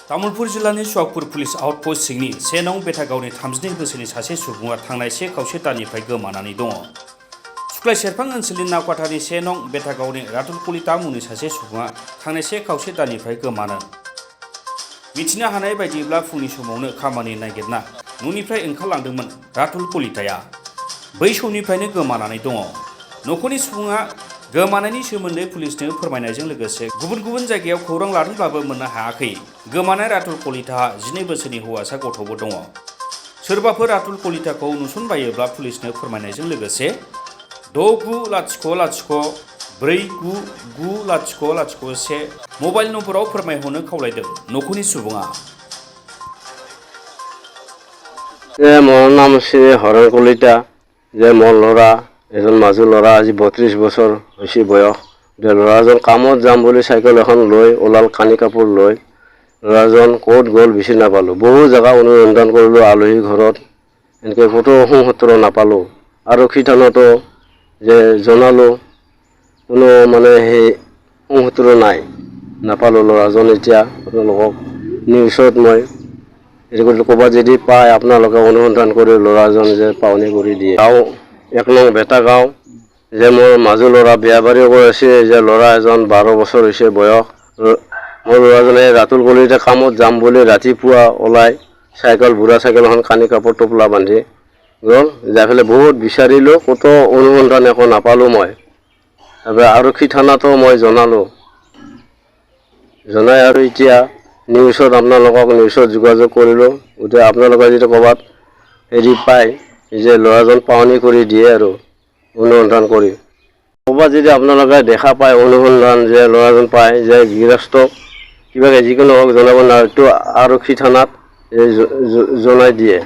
तामुलपुर जिल्लानि सुवागपुर police outpost सिंनि 1 नं बेटागावनि 32 बोसोरनि सासे सुबुङा थांनाय 1 खावसे दाननिफ्राय गोमानानै दङ। सुक्लाय सेरफां ओनसोलनि नावकाटानि 1 नं बेटागावनि रातुल कलिता मुंनि सासे सुबुङा थांनाय 1 खावसे दाननिफ्राय गोमानो मिथिनो हानाय बायदिब्ला फुंनि समावनो खामानि नागिरना न'निफ्राय ओंखारलांदोंमोन रातुल कलिताया। बै समनिफ्रायनो गोमानानै दङ। न'खरनि सुबुङा गोमानायनि सोमोन्दै पुलिसनो फोरमायनायजों लोगोसे गुबुन गुबुन जायगायाव खौरां लादोंब्लाबो मोननो हायाखै। गोमानाय रातुल कलिताहा 12 बोसोरनि हौवासा गथ'बो दङ। सोरबाफोर रातुल कलिताखौ नुसनबायोब्ला पुलिसनो फोरमायनायजों लोगोसे 6900499001 मबाइल नम्बराव फोरमायहरनो खावलायदों न'खरनि सुबुङा। মোৰ নাম শ্ৰী হৰণ কলিতা। মোৰ ল'ৰা এজন মাজু ল'ৰা, আজি 32 বছৰ হৈছে বয়স। ল'ৰাজন কামত যাম বুলি চাইকেল এখন লৈ ওলাল, কানি কাপোৰ লৈ। ল'ৰাজন ক'ত গ'ল বিচাৰি নাপালোঁ। বহু জেগা অনুসন্ধান কৰিলোঁ, আলহী ঘৰত, এনেকৈ ক'তো সূত্ৰ নাপালোঁ। আৰক্ষী থানাতো যে জনালোঁ, কোনো সেই সূত্ৰ নাই, নাপালোঁ ল'ৰাজন। এতিয়া আপোনালোকক নিউজত মই ক'ৰবাত যদি পায় আপোনালোকে অনুসন্ধান কৰি ল'ৰাজন যে পাওনি কৰি দিয়ে। গাঁও 1 নং বেটাগাঁও যে মোৰ মাজু ল'ৰা বিয়া বাৰী কৰি আছে, যে ল'ৰা এজন 12 বছৰ হৈছে বয়স। মোৰ ল'ৰাজনে ৰাতুল কলিতা কামত যাম বুলি ৰাতিপুৱা ওলাই চাইকেল, বুঢ়া চাইকেল এখন কানি কাপোৰ টোপলা বান্ধি গ'ল। যাই পেলাই বহুত বিচাৰিলোঁ, ক'তো অনুসন্ধান একো নাপালোঁ মই। তাৰপৰা আৰক্ষী থানাতো মই জনালোঁ, জনাই আৰু এতিয়া নিউজত আপোনালোকক যোগাযোগ কৰিলোঁ। গতিকে আপোনালোকে যদি ক'ৰবাত পায় যে ল'ৰাজন পাওনি কৰি দিয়ে আৰু অনুসন্ধান কৰি। ক'ৰবাত যদি আপোনালোকে দেখা পায় অনুসন্ধান যে ল'ৰাজন পায়, যে গৃহস্থক কিবাকে যিকোনো হওক জনাব, এইটো আৰক্ষী থানাত জনাই দিয়ে।